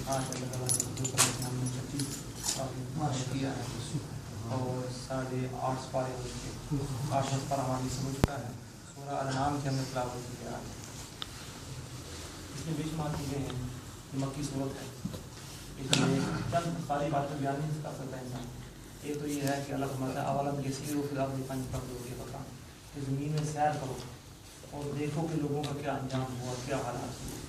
آج اللہ تعالیٰ کے حضور صلی اللہ علیہ وسلم نے کیا ہے اور 8.5 پارے ہو چکے 8 پارہ ہماری سمجھ چکا ہے. سورہ الانعام کی ہم نے تلاوت کی ہے. اس میں بے شمار چیزیں ہیں کہ مکی صورت ہے. اس میں چند ساری باتیں بیان نہیں کر سکتا انسان. ایک تو یہ ہے کہ اللہ فرماتا ہے اولم یسیروا فی الارض فینظروا کیف کان، کہ زمین میں سیر کرو اور دیکھو کہ لوگوں کا کیا انجام ہوا، کیا حالات ہوئے.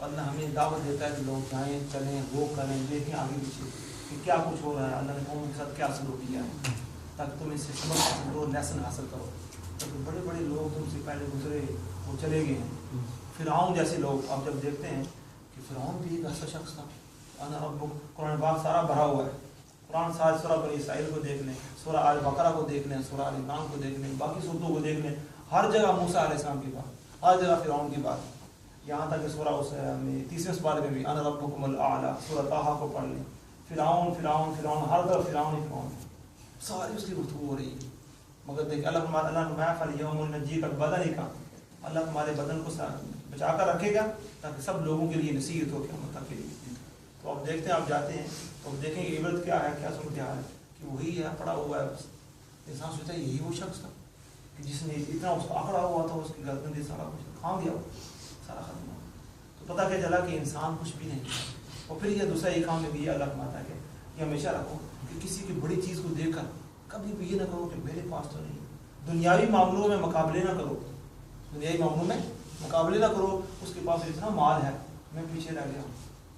اللہ ہمیں دعوت دیتا ہے کہ لوگ جائیں چلیں وہ کریں دیکھیں آگے پیچھے کہ کیا کچھ ہو رہا ہے، اللہ نے قوم کے ساتھ کیا سلوک کیا ہے، تاکہ تم اس سے سبق حاصل کرو، لیسن حاصل کرو. کیونکہ بڑے بڑے لوگ تم سے پہلے گزرے وہ چلے گئے ہیں. فرعون جیسے لوگ آپ جب دیکھتے ہیں کہ فرعون بھی ایک ایسا شخص تھا. قرآن پاک سارا بھرا ہوا ہے. قرآن سورہ بنی اسرائیل کو دیکھ لیں، سورہ آل بقرہ کو دیکھ لیں، سورہ آل عمران کو دیکھ لیں، باقی سورتوں کو دیکھ لیں، ہر جگہ موسیٰ علیہ السلام کی بات، ہر جگہ فرعون کی بات. یہاں تک کہ سورہ 30ویں پارے میں بھی انا ربکم الاعلی، سورہ طٰہٰ کو پڑھ لیں. فرعون فرعون فرعون، ہر طرف فرعون ہی فرعون ہے، ساری اس کی گفتگو ہو رہی ہے. مگر دیکھ اللہ نے فالیوم ننجیک بدنک، اللہ تمہارے بدن کو بچا کر رکھے گا تاکہ سب لوگوں کے لیے نصیحت ہو قیامت تک کے لیے. تو آپ دیکھتے ہیں، آپ جاتے ہیں تو آپ دیکھیں گے عبرت کیا ہے، کیا سن کیا ہے کہ وہی ہے پڑا ہوا ہے. بس انسان سوچتا ہے یہی وہ شخص تھا کہ جس نے اتنا اس کو آکڑا ہوا تھا، اس کی گردن سے سارا کچھ کھا گیا، سارا ختم ہوا. تو پتہ کیا چلا کہ انسان کچھ بھی نہیں ہے. اور پھر یہ دوسرا ایک کام میں بھی یہ اللہ فرماتا ہے کہ ہمیشہ رکھو کہ کسی کی بڑی چیز کو دیکھ کر کبھی بھی یہ نہ کرو کہ میرے پاس تو نہیں. دنیاوی معاملوں میں مقابلے نہ کرو، دنیاوی معاملوں میں مقابلے نہ کرو. اس کے پاس اتنا مال ہے میں پیچھے رہ گیا ہوں،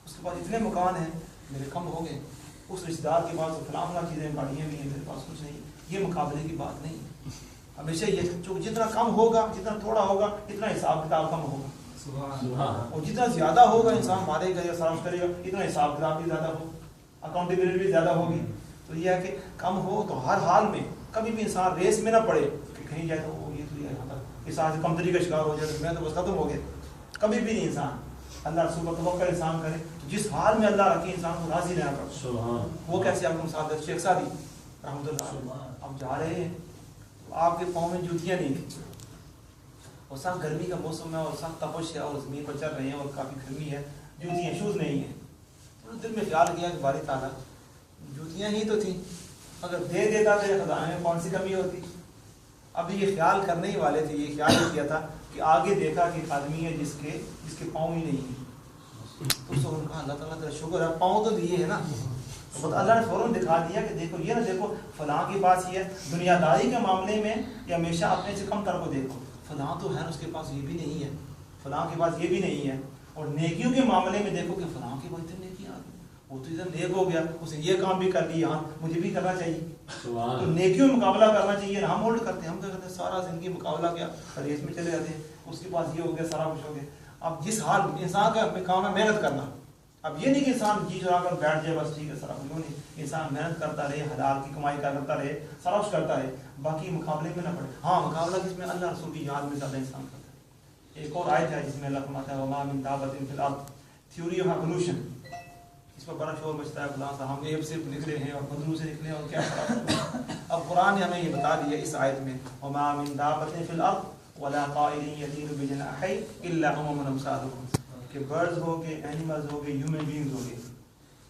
اس کے پاس اتنے مکان ہیں میرے کم ہو گئے، اس رشتہ دار کے پاس فلاں چیزیں گاڑیاں بھی ہیں میرے پاس کچھ نہیں. یہ مقابلے کی بات نہیں ہے. ہمیشہ یہ جتنا کم ہوگا، جتنا تھوڑا ہوگا، اتنا حساب کتاب کم ہوگا. اور جتنا زیادہ ہوگا انسان مارے گا یا صرف کرے گا، اتنا حساب کتاب بھی زیادہ ہوگا، اکاؤنٹیبلٹی بھی زیادہ ہوگی. تو یہ ہے کہ کم ہو تو ہر حال میں کبھی بھی انسان ریس میں نہ پڑے کہ کہیں جائے تو وہ یہ تو یہاں پر اس حال سے کمتری کا شکار ہو جائے تو میں تو بس ختم ہو گیا. کبھی بھی نہیں انسان اللہ رسول پر توکل انسان کرے تو جس حال میں اللہ رکھے انسان کو راضی رہنا پڑتا. وہ کیسے آپ کو مثال دے، شیخ سعدی رحمۃ اللہ علیہ، آپ جا رہے ہیں تو آپ کے پاؤں میں جوتیاں نہیں ہیں اور سخت گرمی کا موسم ہے اور سخت تپش ہے اور زمین پر چل رہے ہیں اور کافی گرمی ہے، جوتیاں شوز نہیں ہیں. تو دل میں خیال کیا کہ باری تعالیٰ جوتیاں ہی تو تھیں، اگر دے دیتا تو خزانے میں کون سی کمی ہوتی. اب یہ خیال کرنے ہی والے تھے، یہ خیال کیا تھا کہ آگے دیکھا کہ ایک آدمی ہے جس کے پاؤں ہی نہیں ہیں. تو اس نے کہا اللہ تعالیٰ تیرا شکر ہے، پاؤں تو دیے ہیں نا. تو اللہ نے فوراً دکھا دیا کہ دیکھو یہ نہ دیکھو فلاں کے پاس یہ ہے. دنیا داری کے معاملے میں یہ ہمیشہ اپنے سے کم تر کو دیکھو، فلاں تو ہے اس کے پاس یہ بھی نہیں ہے، فلاں کے پاس یہ بھی نہیں ہے. اور نیکیوں کے معاملے میں دیکھو کہ فلاں کے پاس اتنے نیکیاں، وہ تو ادھر نیک ہو گیا، اس نے یہ کام بھی کر لیا، ہاں مجھے بھی کرنا چاہیے. تو نیکیوں میں مقابلہ کرنا چاہیے. ہم ہولڈ کرتے ہیں، ہم کیا کرتے ہیں سارا زندگی مقابلہ کیا ریس میں چلے جاتے ہیں، اس کے پاس یہ ہو گیا سارا کچھ ہو گیا. اب جس حال انسان کا کام ہے محنت کرنا. اب یہ نہیں کہ انسان جی چلا کر بیٹھ جائے بس ٹھیک ہے سارا کچھ نہیں. انسان محنت کرتا رہے، حلال کی کمائی کرتا رہے، سارا کچھ کرتا رہے، باقی مقابلے میں نہ پڑے. ہاں مقابلہ جس میں اللہ رسول کی یاد میں زیادہ انسان کرتا ہے. ایک اور آیت ہے جس میں اللہ فرماتا ہے وما من دابۃ فی الارض، تھیوری آف ایوولوشن. اس پر بڑا شور مچتا ہے فلاں صاحب ہم ایب سے نکلے ہیں اور بدلو سے نکلے ہیں اور کیا فرق. اب قرآن نے ہمیں یہ بتا دیا اس آیت میں وما من دابۃ فی الارض ولا طائر یطیر بجناحیہ الا امم امثالکم، کہ برڈز ہو گئے، اینیملز ہو گئے، ہیومن بینگز ہو گئے.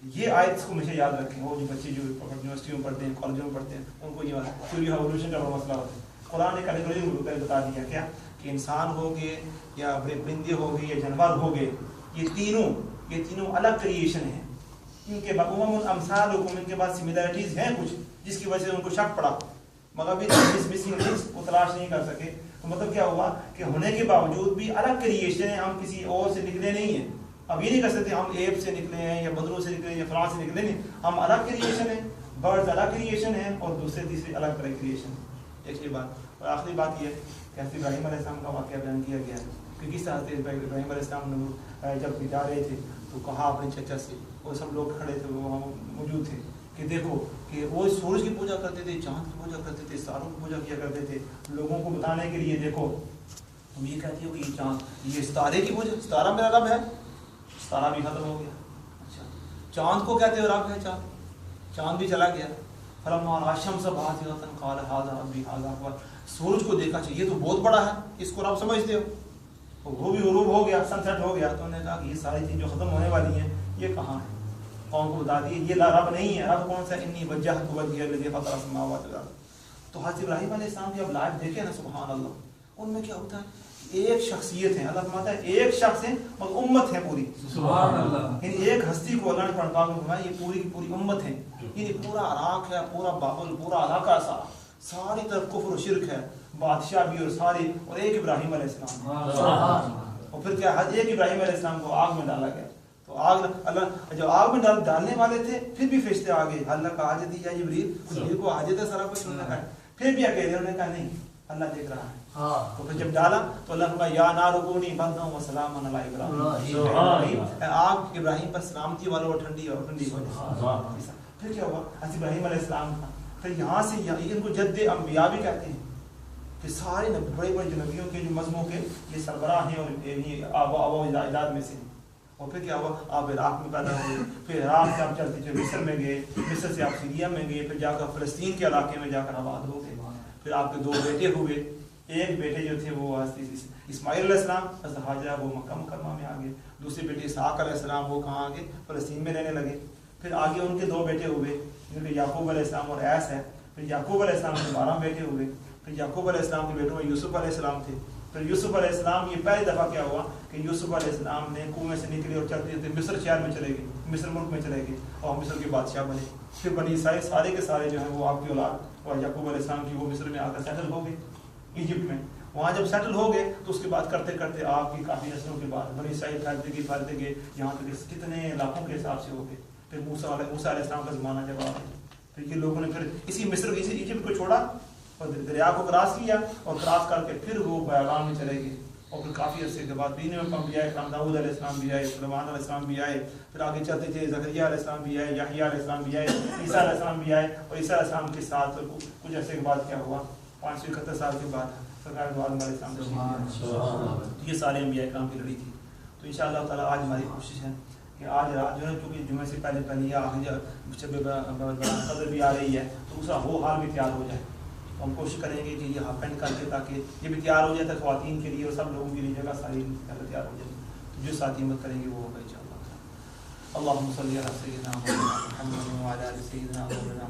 یہ آیت کو مجھے یاد رکھیں. وہ جو بچے جو یونیورسٹیوں میں پڑھتے ہیں، کالجوں میں پڑھتے ہیں، ان کو یہ تھیوری آف ایوولوشن کا بڑا مسئلہ ہوتا ہے. قرآن نے کیٹیگری بتا دیا کیا کہ انسان ہو گئے یا پرندے ہو گئے یا جانور ہو گئے، یہ تینوں الگ کریشن ہیں. ان کے امم امثالکم، ان کے بعد سملیرٹیز ہیں کچھ جس کی وجہ سے ان کو شک پڑا، مگر بھی مسنگ لنکس کو تلاش نہیں کر سکے. تو مطلب کیا ہوا کہ ہونے کے باوجود بھی الگ کریشن ہیں، ہم کسی اور سے نکلے نہیں ہیں. اب یہ نہیں کر سکتے ہم ایب سے نکلے ہیں یا بدروں سے نکلے ہیں یا فلاں سے نکلے نہیں. ہم الگ کریشن ہیں، برڈز الگ کریشن ہیں اور دوسرے تیسرے الگ طرح کریشن ہیں. ایک یہ بات. اور آخری بات یہ کہ حضرت ابراہیم علیہ السلام کا واقعہ بیان کیا گیا ہے کہ کس طرح سے ابراہیم علیہ السلام نے جب جا رہے تھے تو کہا اپنے چچا سے، اور سب لوگ کھڑے تھے وہ موجود تھے، کہ دیکھو کہ وہ سورج کی پوجا کرتے تھے، چاند کی پوجا کرتے تھے، ستاروں کی پوجا کیا کرتے تھے. لوگوں کو بتانے کے لیے دیکھو تم یہ کہتی ہو کہ یہ چاند، یہ ستارے کی پوجا، ستارہ میرا رب ہے، ستارہ بھی ختم ہو گیا. اچھا چاند کو کہتے ہو رب ہے، چاند بھی چلا گیا. فلما رأى الشمس باذغة قال هذا ربي هذا اکبر. سورج کو دیکھا چاہیے تو بہت بڑا ہے، اس کو رب سمجھتے ہو. وہ بھی غروب ہو گیا، سن سیٹ ہو گیا. تو انہوں نے کہا کہ یہ ساری چیزیں جو ختم ہونے والی ہیں یہ کہاں ہے؟ قوم کو بتا دیے یہ رب نہیں ہے. رب کون سا؟ انی وجہت وجہی الذی فطر السماوات والارض. تو حضرت ابراہیم علیہ السلام کی اب لائف دیکھیں نا, سبحان اللہ, ان میں کیا ہوتا ہے؟ ایک شخصیت ہے, اللہ فرماتا ہے ایک شخص ہے اور امت ہے پوری, سبحان اللہ. یعنی ایک ہستی کو اللہ نے فرمایا فرمایا یہ پوری کی پوری امت ہے. یعنی پورا عراق ہے, پورا بابل, پورا علاقہ سارا, ساری طرف کفر و شرک ہے, بادشاہ بھی اور سارے, اور ایک ابراہیم علیہ السلام. اور پھر کیا, ایک ابراہیم علیہ السلام کو آگ میں ڈالا گیا. تو آگ اللہ جب آگ میں ڈالنے والے تھے پھر بھی فرشتے آگے, اللہ کا حاجت یا جبریل جبریل کو حاجت ہے سارا کچھ, انہوں نے کہا پھر بھی اکیلے, انہوں نے کہا نہیں اللہ دیکھ رہا ہے. تو پھر جب ڈالا تو اللہ نے یا نار کونی بردا و سلاما علی ابراہیم, آگ ابراہیم پر سلامتی والا اور ٹھنڈی اور ٹھنڈی ہو جائے. پھر کیا ہوا, حضرت ابراہیم علیہ السلام کا پھر یہاں سے ان کو جد انبیاء بھی کہتے ہیں کہ سارے بڑے بڑے نبیوں کے جو مذہبوں کے یہ سربراہ ہیں اور آبا و اجداد میں سے. اور پھر کیا ہوا, آپ عراق میں پیدا ہوئے, پھر عراق سے آپ چلتے چلے مصر میں گئے, مصر سے آپ سیریا میں گئے, پھر جا کر فلسطین کے علاقے میں جا کر آباد ہو گئے. پھر آپ کے 2 بیٹے ہوئے, ایک بیٹے جو تھے وہ اسماعیل علیہ السلام, حضرت حاجرہ وہ مکہ مکرمہ میں آ گئے. دوسرے بیٹے اسحاق علیہ السلام وہ کہاں آگے فلسطین میں رہنے لگے. پھر آگے ان کے 2 بیٹے ہوئے جن کے یعقوب علیہ السلام اور ایس ہے. پھر یعقوب علیہ السلام کے 12 بیٹے ہوئے. پھر یعقوب علیہ السلام کے بیٹوں میں یوسف علیہ السلام تھے. پھر یوسف علیہ السلام, یہ پہلی دفعہ کیا ہوا کہ یوسف علیہ السلام نے کنویں سے نکلے اور چلتے چلتے مصر شہر میں چلے گئے, مصر ملک میں چلے گئے اور مصر کے بادشاہ بنے. پھر بنی اسرائیل سارے کے سارے جو ہیں وہ آپ کی اولاد اور یعقوب علیہ السلام کی وہ مصر میں آ کر سیٹل ہو گئے ایجپٹ میں. وہاں جب سیٹل ہو گئے تو اس کے بعد کرتے کرتے آپ کی کافی نسلوں کے بعد بنی اسرائیل پھیلتے گئے یہاں تک کتنے علاقوں کے حساب سے ہو گئے. پھر موسیٰ علیہ السلام کا زمانہ جب آ گیا, پھر یہ لوگوں نے پھر اسی مصر اسی ایجپٹ کو چھوڑا اور دریا کو کراس کیا اور کراس کر کے پھر وہ بیابان میں چلے گئے. اور پھر کافی عرصے کے بعد دین میں بھی آئے, داؤد علیہ السلام بھی آئے, سلیمان علیہ السلام بھی آئے. پھر آگے چلتے تھے زکریا علیہ السلام بھی آئے, یحییٰ علیہ السلام بھی آئے, عیسیٰ علیہ السلام بھی آئے. اور عیسیٰ علیہ السلام کے ساتھ کچھ عرصے کے بعد کیا ہوا, 571 سال کے بعد سرکار دو عالم علیہ السلام. یہ سارے انبیاء کرام کی لڑی تھی. تو انشاءاللہ تعالیٰ آج ہماری کوشش ہے کہ آج رات جو ہے چونکہ جمعے سے پہلے یا قدر بھی آ رہی ہے تو دوسرا وہ حال بھی تیار ہو جائے. تو ہم کوشش کریں گے کہ یہ ہاپینڈ کر کے تاکہ یہ بھی تیار ہو جائے تاکہ خواتین کے لیے اور سب لوگوں کے لیے جگہ ساری تیار ہو جائے. تو جو ساتھی مت کریں گے وہ ہوگا انشاءاللہ. اللهم صل على سيدنا محمد وعلى ال سيدنا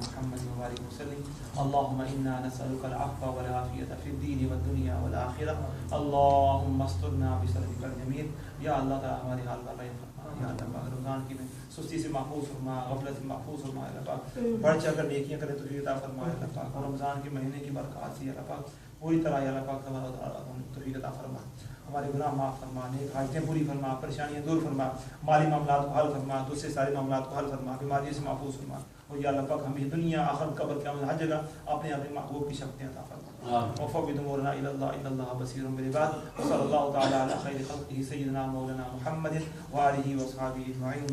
محمد وبارك وسلم. اللهم انا نسالك العفو والعافيه في الدين والدنيا والاخره. اللهم استرنا بسترك الجميل. یا اللہ تعالی ہماری حال کا رحم فرما. یا اللہ پاک رمضان کی میں سستی سے محفوظ فرما, غفلت سے محفوظ فرما. اللہ پاک بڑھ چڑھ کر نیکیاں کرے تو عطا فرما. اللہ پاک اور رمضان کے مہینے کی برکات سے اللہ پاک پوری طرح اللہ پاک ہمارا توفیق عطا فرما. ہمارے گناہ معاف فرما, نیک حاجتیں پوری فرما, پریشانیاں دور فرما, مالی معاملات کو حل فرما, دوسرے سارے معاملات کو حل فرما, بیماریوں سے محفوظ فرما. اور یا اللہ پاک ہمیں دنیا آخرت قبر قیامت ہر جگہ اپنے اپنے محبوب کی شکتیں عطا فرما. وفوض امورنا الى الله ان الله بصير بالعباد. وصلى الله تعالى على خير خلقه سيدنا مولانا محمد وآله وصحبه اجمعين.